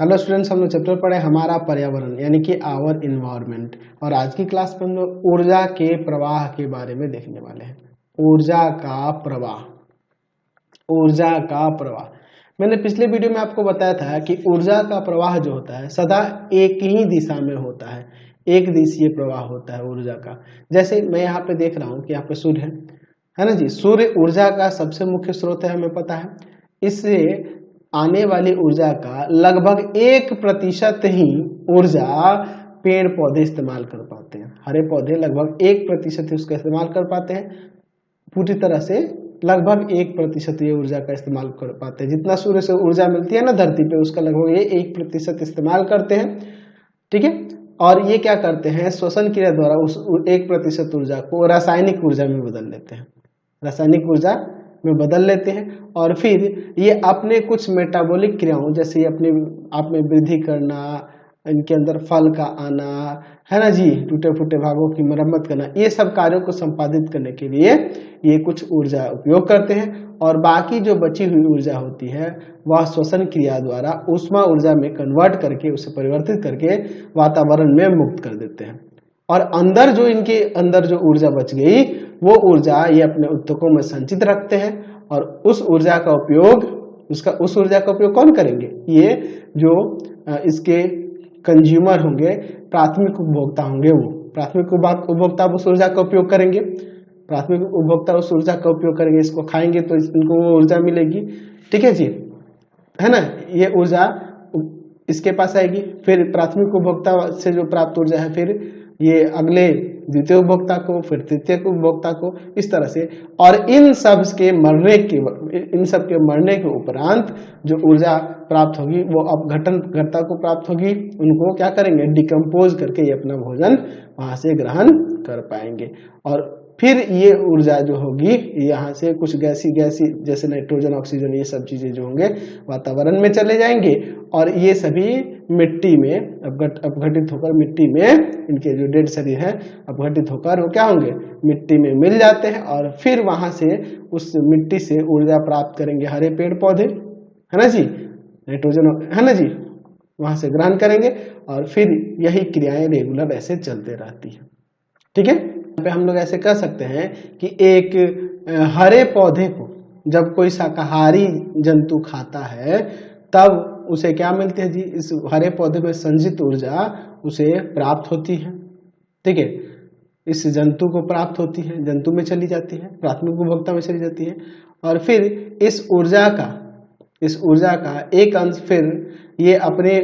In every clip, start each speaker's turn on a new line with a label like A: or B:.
A: Hello students, हम लोग chapter पढ़े हमारा पर्यावरण यानी कि आवर इन्वायरमेंट। और आज की क्लास में हम लोग ऊर्जा के प्रवाह के बारे में देखने वाले हैं। ऊर्जा का प्रवाह, ऊर्जा का प्रवाह। मैंने पिछले वीडियो में आपको बताया था कि ऊर्जा का प्रवाह जो होता है सदा एक ही दिशा में होता है, एक दिशीय प्रवाह होता है ऊर्जा का। जैसे मैं यहाँ पे देख रहा हूँ कि यहाँ पे सूर्य है ना जी। सूर्य ऊर्जा का सबसे मुख्य स्रोत है, हमें पता है। इससे आने वाली ऊर्जा का लगभग 1% ही ऊर्जा पेड़ पौधे इस्तेमाल कर पाते हैं। हरे पौधे लगभग 1% ही उसका इस्तेमाल कर पाते हैं। पूरी तरह से लगभग 1% ये ऊर्जा का इस्तेमाल कर पाते हैं। जितना सूर्य से ऊर्जा मिलती है ना धरती पे, उसका लगभग ये 1% इस्तेमाल करते हैं। ठीक है। और ये क्या करते हैं, श्वसन क्रिया द्वारा उस 1% ऊर्जा को रासायनिक ऊर्जा में बदल लेते हैं, रासायनिक ऊर्जा में बदल लेते हैं। और फिर ये अपने कुछ मेटाबॉलिक क्रियाओं, जैसे अपने आप में वृद्धि करना, इनके अंदर फल का आना, है ना जी, टूटे फूटे भागों की मरम्मत करना, ये सब कार्यों को संपादित करने के लिए ये कुछ ऊर्जा उपयोग करते हैं। और बाकी जो बची हुई ऊर्जा होती है वह श्वसन क्रिया द्वारा ऊष्मा ऊर्जा में कन्वर्ट करके, उसे परिवर्तित करके वातावरण में मुक्त कर देते हैं। और अंदर जो इनके अंदर जो ऊर्जा बच गई वो ऊर्जा ये अपने उत्तकों में संचित रखते हैं। और उस ऊर्जा का उपयोग, उस ऊर्जा का उपयोग कौन करेंगे, ये जो इसके कंज्यूमर होंगे, प्राथमिक उपभोक्ता होंगे, वो प्राथमिक उपभोक्ता उस ऊर्जा का उपयोग करेंगे। प्राथमिक उपभोक्ता उस ऊर्जा का उपयोग करेंगे, इसको खाएंगे तो इनको वो ऊर्जा मिलेगी। ठीक है जी, है ना। ये ऊर्जा इसके पास आएगी, फिर प्राथमिक उपभोक्ता से जो प्राप्त ऊर्जा है फिर ये अगले द्वितीय उपभोक्ता को, फिर तृतीय उपभोक्ता को, इस तरह से। और इन सब के मरने के उपरांत जो ऊर्जा प्राप्त होगी वो अपघटनकर्ता को प्राप्त होगी। उनको क्या करेंगे, डिकम्पोज करके ये अपना भोजन वहां से ग्रहण कर पाएंगे। और फिर ये ऊर्जा जो होगी यहाँ से कुछ गैसी जैसे नाइट्रोजन, ऑक्सीजन, ये सब चीजें जो होंगे वातावरण में चले जाएंगे। और ये सभी मिट्टी में अपघटित होकर, मिट्टी में इनके जो डेड शरीर है अपघटित होकर वो क्या होंगे, मिट्टी में मिल जाते हैं। और फिर वहां से उस मिट्टी से ऊर्जा प्राप्त करेंगे हरे पेड़ पौधे, है ना जी, नाइट्रोजन, है ना जी, वहां से ग्रहण करेंगे। और फिर यही क्रियाएं रेगुलर ऐसे चलते रहती है। ठीक है। यहाँ पे हम लोग ऐसे कर सकते हैं कि एक हरे पौधे को जब कोई शाकाहारी जंतु खाता है तब उसे क्या मिलती है जी, इस हरे पौधे में संचित ऊर्जा उसे प्राप्त होती है। ठीक है, इस जंतु को प्राप्त होती है, जंतु में चली जाती है, प्राथमिक उपभोक्ता में चली जाती है। और फिर इस ऊर्जा का एक अंश फिर ये अपने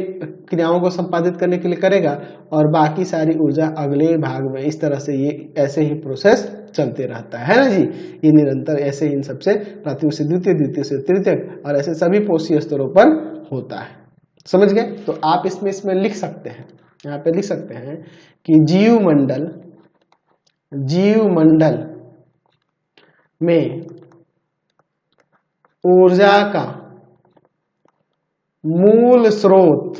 A: क्रियाओं को संपादित करने के लिए करेगा और बाकी सारी ऊर्जा अगले भाग में। इस तरह से ये ऐसे ही प्रोसेस चलते रहता है ना जी। ये निरंतर ऐसे ही इन सबसे प्राथमिक से द्वितीय, द्वितीय से तृतीय, और ऐसे सभी पोषीय स्तरों पर होता है। समझ गए। तो आप इसमें लिख सकते हैं, यहाँ पे लिख सकते हैं कि जीव मंडल में ऊर्जा का मूल स्रोत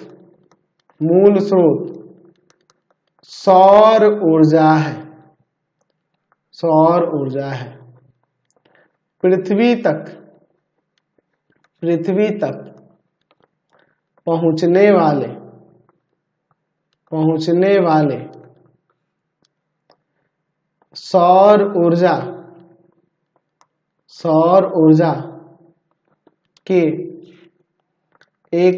A: सौर ऊर्जा है। सौर ऊर्जा है। पृथ्वी तक पहुंचने वाले सौर ऊर्जा के एक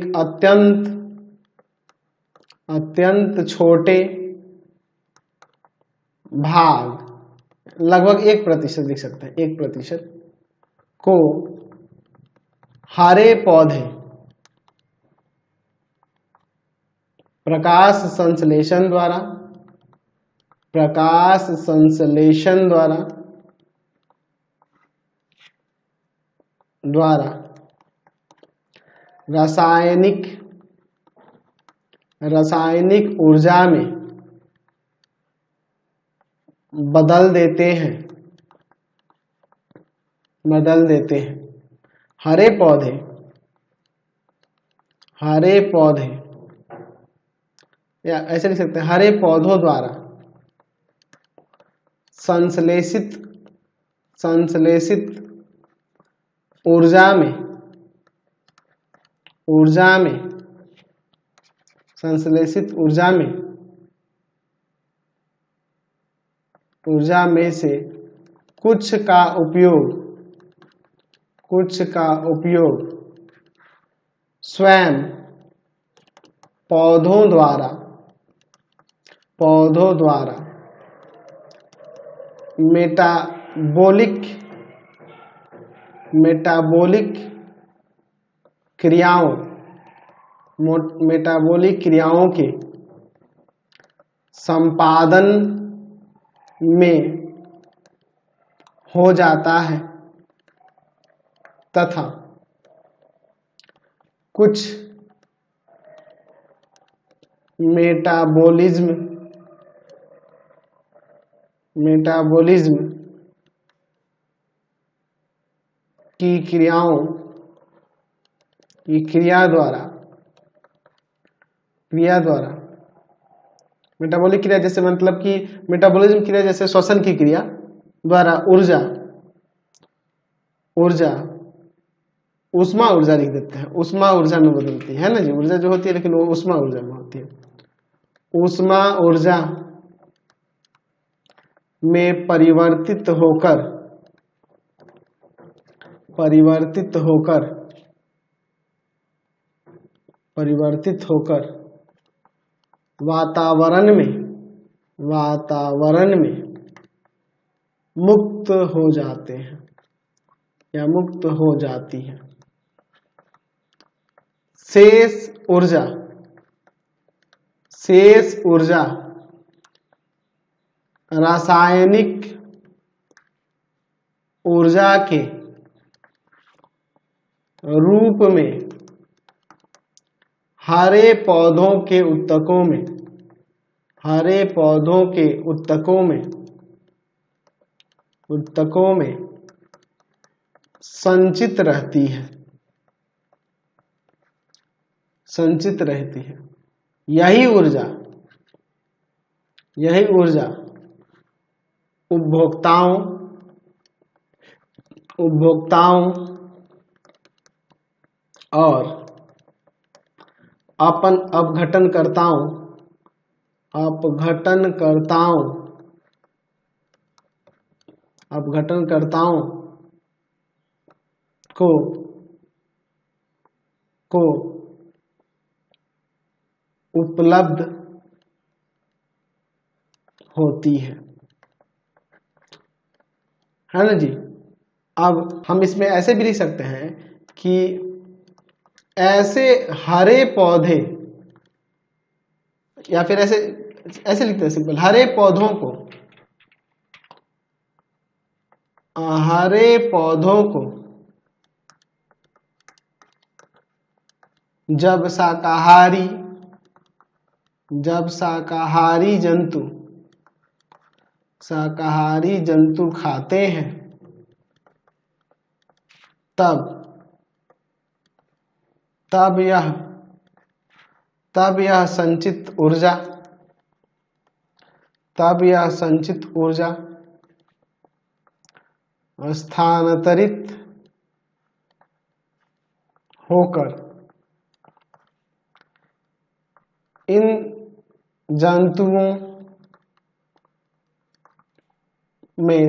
A: अत्यंत छोटे भाग, लगभग 1% लिख सकते हैं, 1% को हरे पौधे प्रकाश संश्लेषण द्वारा रासायनिक ऊर्जा में बदल देते हैं। हरे पौधे या ऐसे लिख सकते हैं, हरे पौधों द्वारा संश्लेषित ऊर्जा में संश्लेषित ऊर्जा में से कुछ का उपयोग स्वयं पौधों द्वारा मेटाबॉलिक क्रियाओं के संपादन में हो जाता है तथा कुछ मेटाबॉलिज्म की क्रिया द्वारा मेटाबॉलिक क्रिया जैसे मतलब कि मेटाबॉलिज्म क्रिया जैसे श्वसन की क्रिया द्वारा ऊष्मा ऊर्जा लिख देते हैं, ऊष्मा ऊर्जा में बदलती है ना जी। ऊर्जा जो होती है लेकिन वो ऊष्मा ऊर्जा में होती है। ऊष्मा ऊर्जा में परिवर्तित होकर वातावरण में मुक्त हो जाते हैं या मुक्त हो जाती है। शेष ऊर्जा रासायनिक ऊर्जा के रूप में हरे पौधों के उत्तकों में संचित रहती है। यही ऊर्जा उपभोक्ताओं और अपघटनकर्ताओं को उपलब्ध होती है ना जी। अब हम इसमें ऐसे भी लिख सकते हैं कि ऐसे हरे पौधे, या फिर ऐसे लिखते हैं सिंपल, हरे पौधों को जब शाकाहारी जंतु खाते हैं तब यह संचित ऊर्जा स्थानांतरित होकर इन जंतुओं में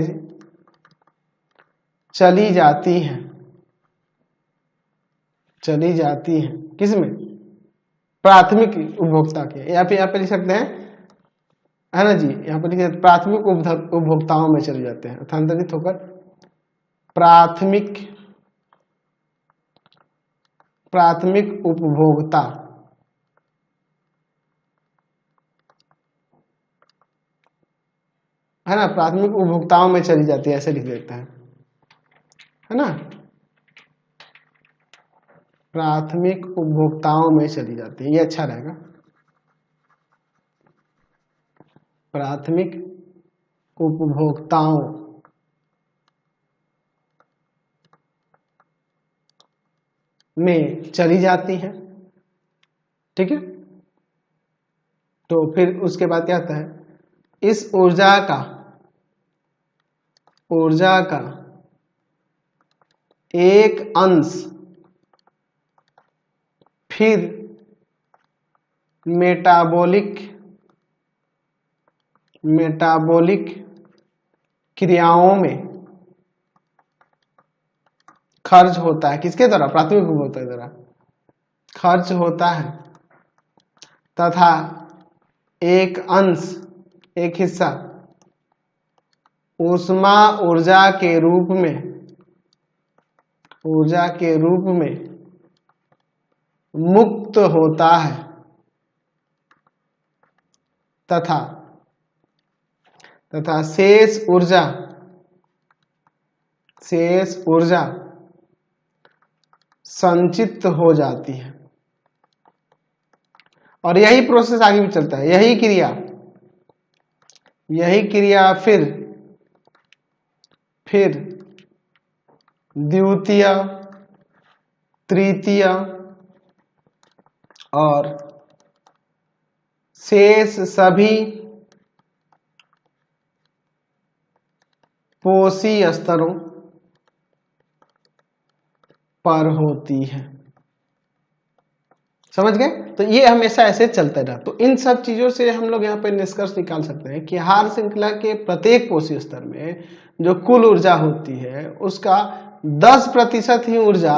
A: चली जाती है। किसमें? प्राथमिक उपभोक्ता के, या फिर यहाँ पे लिख सकते हैं है ना जी, यहाँ पर लिख सकते हैं प्राथमिक उपभोक्ताओं में चले जाते हैं, स्थानांतरित होकर प्राथमिक उपभोक्ता है ना, प्राथमिक उपभोक्ताओं में चली जाती है, ऐसे लिख देते हैं है ना, प्राथमिक उपभोक्ताओं में चली जाती है, ये अच्छा रहेगा। प्राथमिक उपभोक्ताओं में चली जाती है। ठीक है, तो फिर उसके बाद क्या होता है, इस ऊर्जा का एक अंश फिर मेटाबॉलिक क्रियाओं में खर्च होता है। किसके द्वारा? प्राथमिक उपभोक्ता द्वारा खर्च होता है तथा एक अंश, एक हिस्सा ऊष्मा ऊर्जा के रूप में मुक्त होता है तथा शेष ऊर्जा संचित हो जाती है। और यही प्रोसेस आगे भी चलता है, यही क्रिया फिर द्वितीय, तृतीय और शेष सभी पोषी स्तरों पर होती है। समझ गए? तो ये हमेशा ऐसे चलता रहा। तो इन सब चीजों से हम लोग यहाँ पे निष्कर्ष निकाल सकते हैं कि आहार श्रृंखला के प्रत्येक पोषी स्तर में जो कुल ऊर्जा होती है उसका 10% ही ऊर्जा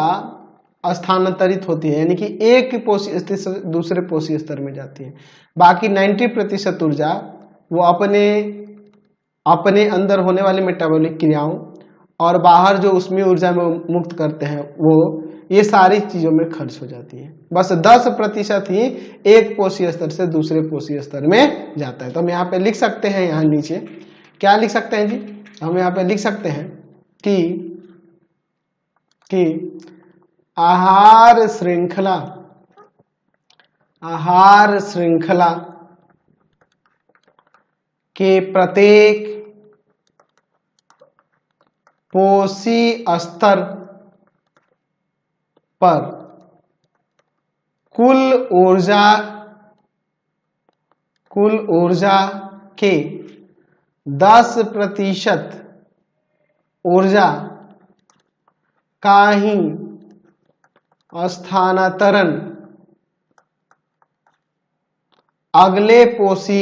A: स्थानांतरित होती है, यानी कि एक पोषी स्तर से दूसरे पोषी स्तर में जाती है। बाकी 90% ऊर्जा वो अपने अंदर होने वाली मेटाबॉलिक क्रियाओं और बाहर जो उसमें ऊर्जा में मुक्त करते हैं वो ये सारी चीजों में खर्च हो जाती है। बस 10% ही एक पोषी स्तर से दूसरे पोषी स्तर में जाता है। तो हम यहाँ पे लिख सकते हैं, यहाँ नीचे क्या लिख सकते हैं जी? हम यहाँ पे लिख सकते हैं कि आहार श्रृंखला के प्रत्येक पोषी स्तर पर कुल ऊर्जा के 10% ऊर्जा का ही स्थानांतरण अगले पोषी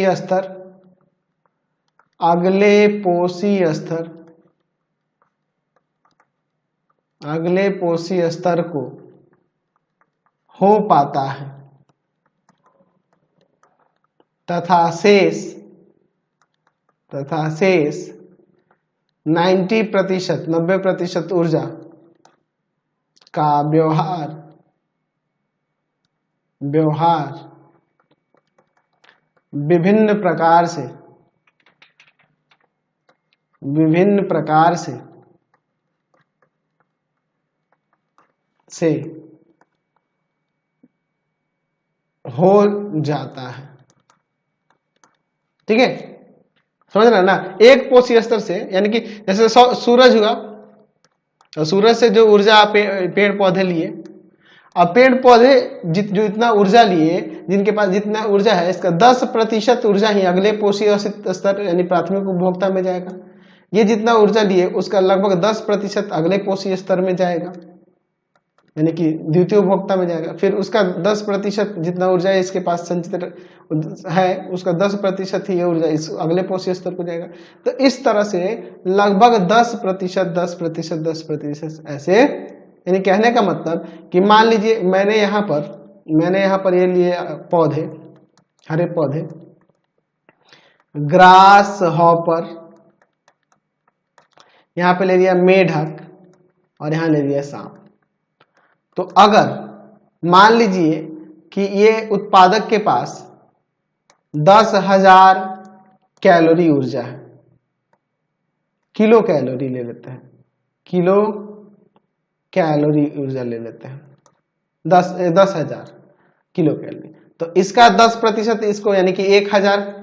A: स्तर को हो पाता है तथा शेष 90% ऊर्जा का व्यवहार विभिन्न प्रकार से हो जाता है। ठीक है, समझ रहे ना? एक पोषी स्तर से, यानी कि जैसे सूरज हुआ और सूरज से जो ऊर्जा पेड़ पौधे लिए, अब पेड़ पौधे जो इतना ऊर्जा लिए, जिनके पास जितना ऊर्जा है, इसका 10% ऊर्जा ही अगले पोषी स्तर यानी प्राथमिक उपभोक्ता में जाएगा। ये जितना ऊर्जा लिए उसका लगभग 10% अगले पोषी स्तर में जाएगा, यानी कि द्वितीय उपभोक्ता में जाएगा। फिर उसका 10% जितना ऊर्जा है इसके पास संचित है, उसका 10% ही ऊर्जा इस अगले पोषी स्तर को जाएगा। तो इस तरह से लगभग 10% ऐसे, यानी कहने का मतलब कि मान लीजिए मैंने यहाँ पर ये लिए पौधे, हरे पौधे, ग्रास हॉपर, यहाँ पे ले लिया मेढक और यहाँ ले लिया सांप। तो अगर मान लीजिए कि ये उत्पादक के पास 10,000 कैलोरी ऊर्जा है, किलो कैलोरी ले लेते हैं, किलो कैलोरी ऊर्जा ले लेते हैं, 10,000 किलो कैलोरी। तो इसका 10% इसको, यानी कि 1,000,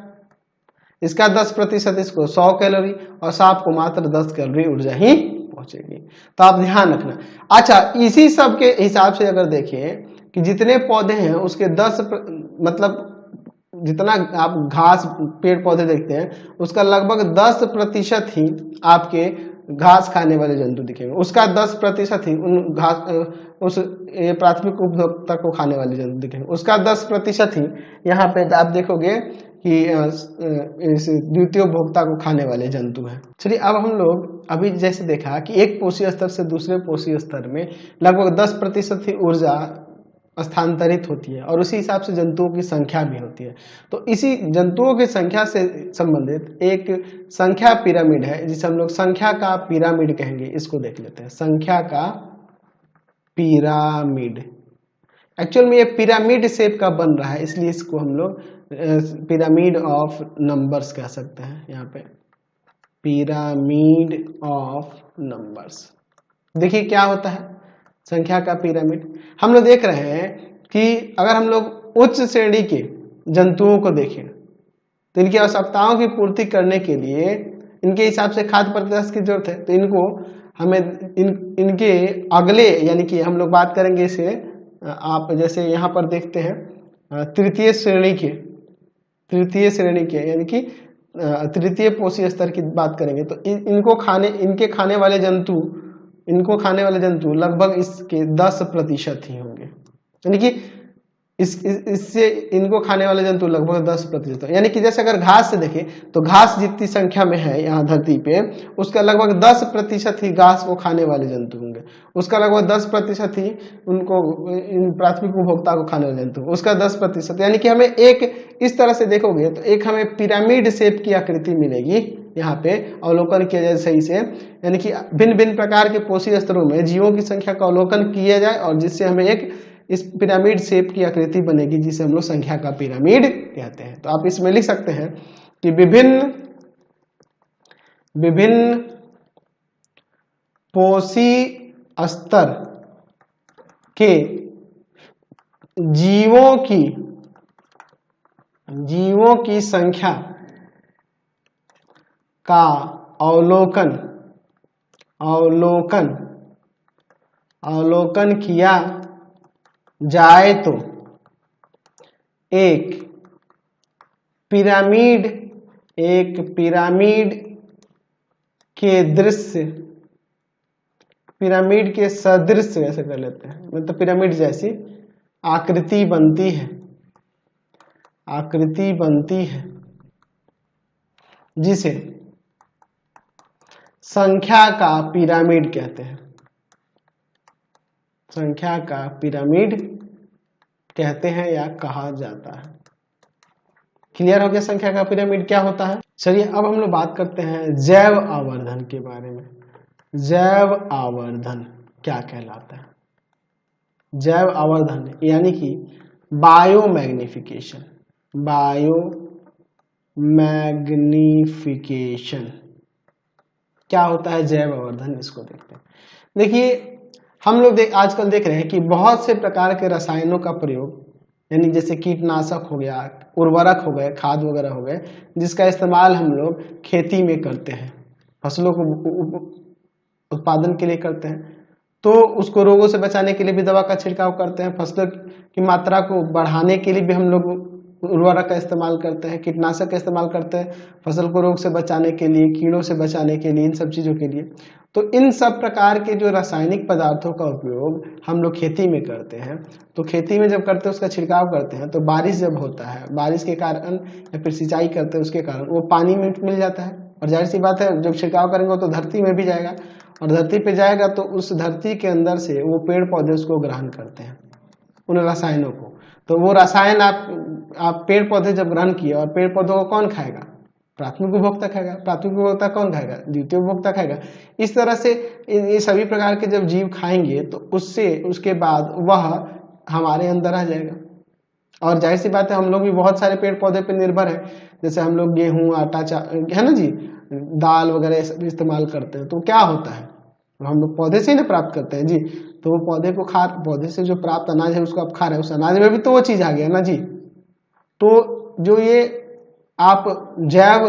A: इसका 10% इसको 100 कैलोरी और सांप को मात्र 10 कैलोरी ऊर्जा ही पहुंचेगी। तो आप ध्यान रखना। अच्छा, इसी सब के हिसाब से अगर देखें कि जितने पौधे हैं उसके 10 मतलब जितना आप घास पेड़ पौधे देखते हैं उसका लगभग 10% ही आपके घास खाने वाले जंतु दिखेंगे, उसका 10% ही उन घास उस प्राथमिक उपभोक्ता को खाने वाले जंतु दिखेंगे, उसका 10% ही यहाँ पे आप देखोगे कि इस द्वितीय उपभोक्ता को खाने वाले जंतु हैं। चलिए अब हम लोग अभी जैसे देखा कि एक पोषी स्तर से दूसरे पोषी स्तर में लगभग 10% ही ऊर्जा स्थानांतरित होती है और उसी हिसाब से जंतुओं की संख्या भी होती है। तो इसी जंतुओं की संख्या से संबंधित एक संख्या पिरामिड है जिसे हम लोग संख्या का पिरामिड कहेंगे। इसको देख लेते हैं, संख्या का पिरामिड। एक्चुअल में ये पिरामिड शेप का बन रहा है, इसलिए इसको हम लोग पिरामिड ऑफ नंबर्स कह सकते हैं। यहाँ पे पिरामिड ऑफ नंबर्स, देखिए क्या होता है संख्या का पिरामिड। हम लोग देख रहे हैं कि अगर हम लोग उच्च श्रेणी के जंतुओं को देखें तो इनकी आवश्यकताओं की पूर्ति करने के लिए इनके हिसाब से खाद्य पदार्थ की जरूरत है, तो इनको हमें इनके अगले यानी कि हम लोग बात करेंगे इसे, आप जैसे यहाँ पर देखते हैं तृतीय श्रेणी के यानी कि तृतीय पोषी स्तर की बात करेंगे तो इनके खाने वाले जंतु लगभग इसके 10% ही होंगे, यानी कि इससे इनको खाने वाले जंतु लगभग 10%। यानी कि जैसे अगर घास से देखें तो घास जितनी संख्या में है यहाँ धरती पे, उसका लगभग 10% ही घास को खाने वाले जंतु होंगे, उसका लगभग 10% ही उनको इन प्राथमिक उपभोक्ता को खाने वाले जंतु, उसका 10%। यानी कि हमें एक इस तरह से देखोगे तो एक हमें पिरामिड शेप की आकृति मिलेगी यहाँ पे अवलोकन किया जाए सही से, यानी कि भिन्न भिन्न प्रकार के पोषी स्तरों में जीवों की संख्या का अवलोकन किया जाए और जिससे हमें एक इस पिरामिड शेप की आकृति बनेगी जिसे हम लोग संख्या का पिरामिड कहते हैं। तो आप इसमें लिख सकते हैं कि विभिन्न पोषी स्तर के जीवों की संख्या का अवलोकन किया जाए तो एक पिरामिड के सदृश ऐसे कर लेते हैं, मतलब पिरामिड जैसी आकृति बनती है जिसे संख्या का पिरामिड कहते हैं, संख्या का पिरामिड कहते हैं या कहा जाता है। क्लियर हो गया संख्या का पिरामिड क्या होता है। चलिए अब हम लोग बात करते हैं जैव आवर्धन के बारे में। जैव आवर्धन क्या कहलाता है? जैव आवर्धन यानी कि बायोमैग्निफिकेशन क्या होता है जैव आवर्धन, इसको देखते हैं। देखिए हम लोग आजकल देख रहे हैं कि बहुत से प्रकार के रसायनों का प्रयोग, यानी जैसे कीटनाशक हो गया, उर्वरक हो गए, खाद वगैरह हो गए, जिसका इस्तेमाल हम लोग खेती में करते हैं, फसलों को उत्पादन के लिए करते हैं। तो उसको रोगों से बचाने के लिए भी दवा का छिड़काव करते हैं, फसलों की मात्रा को बढ़ाने के लिए भी हम लोग उर्वरक का इस्तेमाल करते हैं, कीटनाशक का इस्तेमाल करते हैं, फसल को रोग से बचाने के लिए, कीड़ों से बचाने के लिए, इन सब चीज़ों के लिए। तो इन सब प्रकार के जो रासायनिक पदार्थों का उपयोग हम लोग खेती में करते हैं, तो खेती में जब करते हैं उसका छिड़काव करते हैं, तो बारिश जब होता है, बारिश के कारण या फिर सिंचाई करते हैं उसके कारण वो पानी में मिल जाता है, और जाहिर सी बात है जब छिड़काव करेंगे तो धरती में भी जाएगा, और धरती पे जाएगा तो उस धरती के अंदर से वो पेड़ पौधे उसको ग्रहण करते हैं, उन रसायनों को। तो वो रसायन आप पेड़ पौधे जब ग्रहण किए, और पेड़ पौधों को कौन खाएगा? प्राथमिक उपभोक्ता खाएगा। प्राथमिक उपभोक्ता कौन खाएगा? द्वितीय उपभोक्ता खाएगा। इस तरह से ये सभी प्रकार के जब जीव खाएंगे तो उसके बाद वह हमारे अंदर आ जाएगा। और जाहिर सी बात है हम लोग भी बहुत सारे पेड़ पौधे पर निर्भर है, जैसे हम लोग गेहूं, आटा, है ना जी, दाल वगैरह सब इस्तेमाल करते हैं। तो क्या होता है, हम लोग पौधे से ही ना प्राप्त करते हैं जी, तो वो पौधे से जो प्राप्त अनाज है उसको आप खा रहे हैं, उस अनाज में भी तो वो चीज आ गया ना जी। तो जो ये आप जैव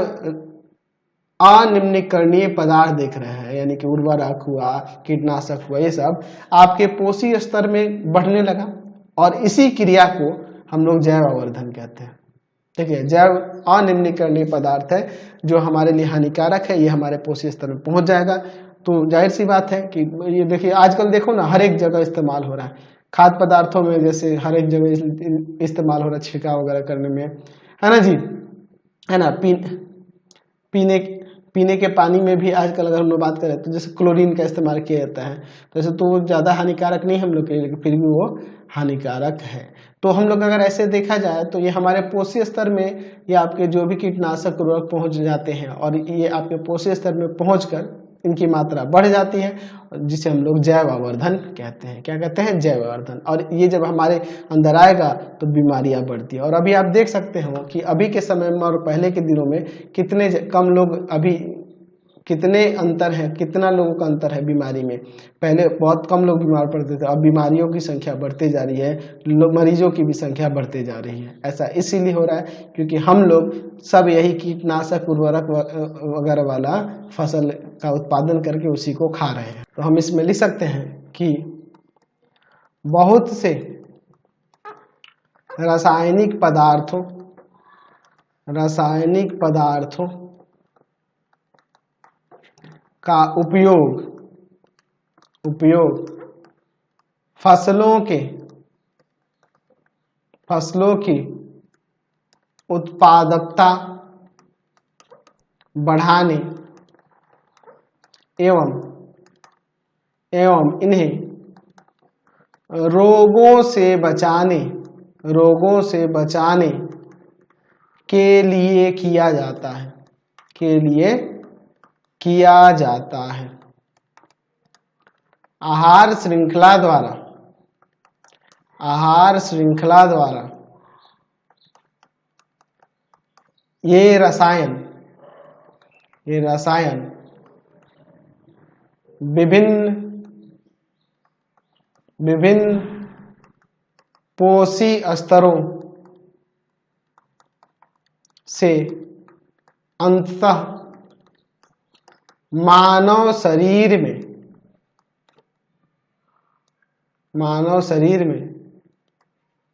A: अनिम्नीकरणीय पदार्थ देख रहे हैं, यानी कि उर्वरक हुआ, कीटनाशक हुआ, ये सब आपके पोषी स्तर में बढ़ने लगा, और इसी क्रिया को हम लोग जैव आवर्धन कहते हैं। ठीक है, जैव अनिम्नीकरणीय पदार्थ है जो हमारे लिए हानिकारक है, ये हमारे पोषी स्तर में पहुंच जाएगा, तो जाहिर सी बात है कि ये देखिए आजकल देखो ना हर एक जगह इस्तेमाल हो रहा है, खाद्य पदार्थों में जैसे हर एक जगह इस्तेमाल हो रहा है छिड़काव वगैरह करने में, है ना जी, है ना। पीने पीने के पानी में भी आजकल अगर हम लोग बात करें तो जैसे क्लोरीन का इस्तेमाल किया जाता है, तो ऐसे तो ज़्यादा हानिकारक नहीं हम लोग के लिए, लेकिन फिर भी वो हानिकारक है। तो हम लोग अगर ऐसे देखा जाए तो ये हमारे पोषी स्तर में ये आपके जो भी कीटनाशक उर्वरक पहुंच जाते हैं और ये आपके पोषी स्तर में पहुंचकर इनकी मात्रा बढ़ जाती है, जिसे हम लोग जैव आवर्धन कहते हैं। क्या कहते हैं? जैव आवर्धन। और ये जब हमारे अंदर आएगा तो बीमारियां बढ़ती है। और अभी आप देख सकते हो कि अभी के समय में और पहले के दिनों में कितने कम लोग, अभी कितने अंतर है, कितना लोगों का अंतर है बीमारी में। पहले बहुत कम लोग बीमार पड़ते थे, अब बीमारियों की संख्या बढ़ती जा रही है, मरीजों की भी संख्या बढ़ती जा रही है। ऐसा इसीलिए हो रहा है क्योंकि हम लोग सब यही कीटनाशक उर्वरक वगैरह वाला फसल का उत्पादन करके उसी को खा रहे हैं। तो हम इसमें लिख सकते हैं कि बहुत से रासायनिक पदार्थों का उपयोग फसलों की उत्पादकता बढ़ाने एवं इन्हें रोगों से बचाने के लिए किया जाता है। आहार श्रृंखला द्वारा ये रसायन विभिन्न पोषी स्तरों से अंततः मानव शरीर में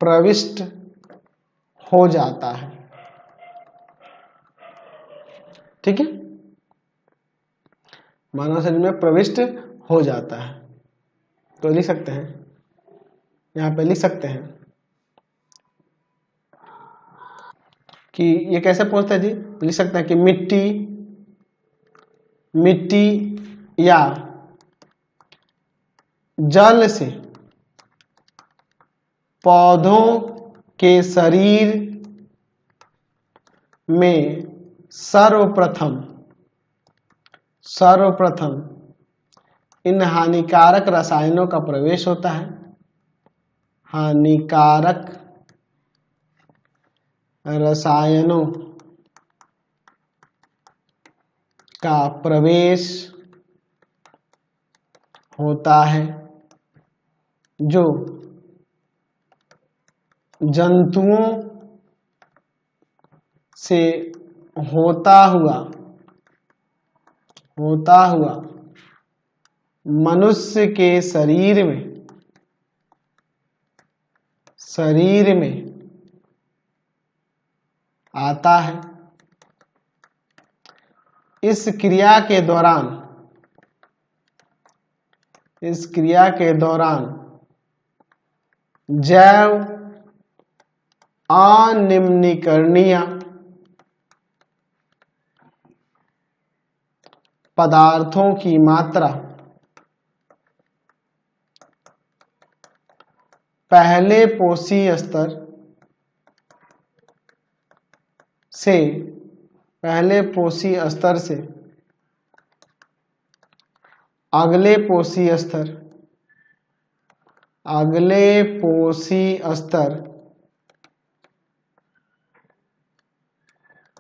A: प्रविष्ट हो जाता है। ठीक है, मानव शरीर में प्रविष्ट हो जाता है। तो लिख सकते हैं, यहाँ पे लिख सकते हैं कि ये कैसे पहुंचता है जी। लिख सकते हैं कि मिट्टी या जल से पौधों के शरीर में सर्वप्रथम इन हानिकारक रसायनों का प्रवेश होता है। हानिकारक रसायनों का प्रवेश होता है जो जंतुओं से होता हुआ मनुष्य के शरीर में आता है। इस क्रिया के दौरान जैव अनिम्नीकरणीय पदार्थों की मात्रा पहले पोषी स्तर से अगले पोषी स्तर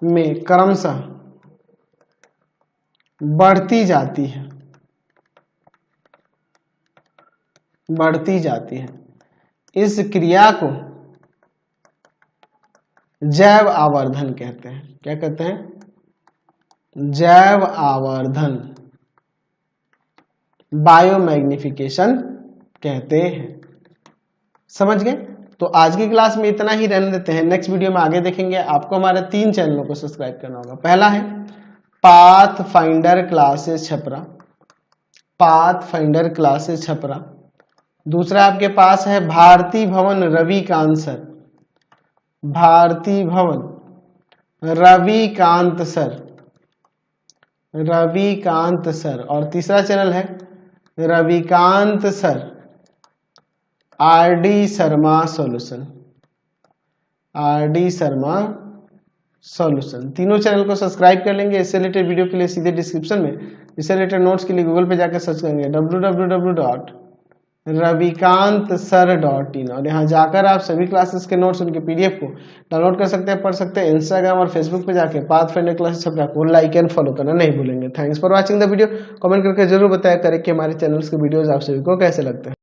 A: में क्रमशः बढ़ती जाती है। इस क्रिया को जैव आवर्धन कहते हैं। क्या कहते हैं? जैव आवर्धन, बायोमैग्निफिकेशन कहते हैं। समझ गए? तो आज की क्लास में इतना ही रहने देते हैं। नेक्स्ट वीडियो में आगे देखेंगे। आपको हमारे 3 चैनलों को सब्सक्राइब करना होगा। पहला है path finder classes Chhapra, path finder classes Chhapra. दूसरा आपके पास है भारती भवन रविकांत सर, भारती भवन रविकांत सर, रविकांत सर। और तीसरा चैनल है Ravikant sir RD Sharma solution, RD Sharma solution. तीनों चैनल को सब्सक्राइब कर लेंगे। इससे रिलेटेड वीडियो के लिए सीधे डिस्क्रिप्शन में, इससे रिलेटेड नोट्स के लिए गूगल पे जाकर सर्च करेंगे www.ravikantsir.in और यहाँ जाकर आप सभी क्लासेस के नोट्स, उनके पीडीएफ को डाउनलोड कर सकते हैं, पढ़ सकते हैं। इंस्टाग्राम और फेसबुक पे जाके पाथफाइंडर क्लासेस छपरा को लाइक एंड फॉलो करना नहीं भूलेंगे। Thanks for watching the video. Comment करके जरूर बताया करें कि हमारे चैनल्स के वीडियोज आप सभी को कैसे लगते हैं।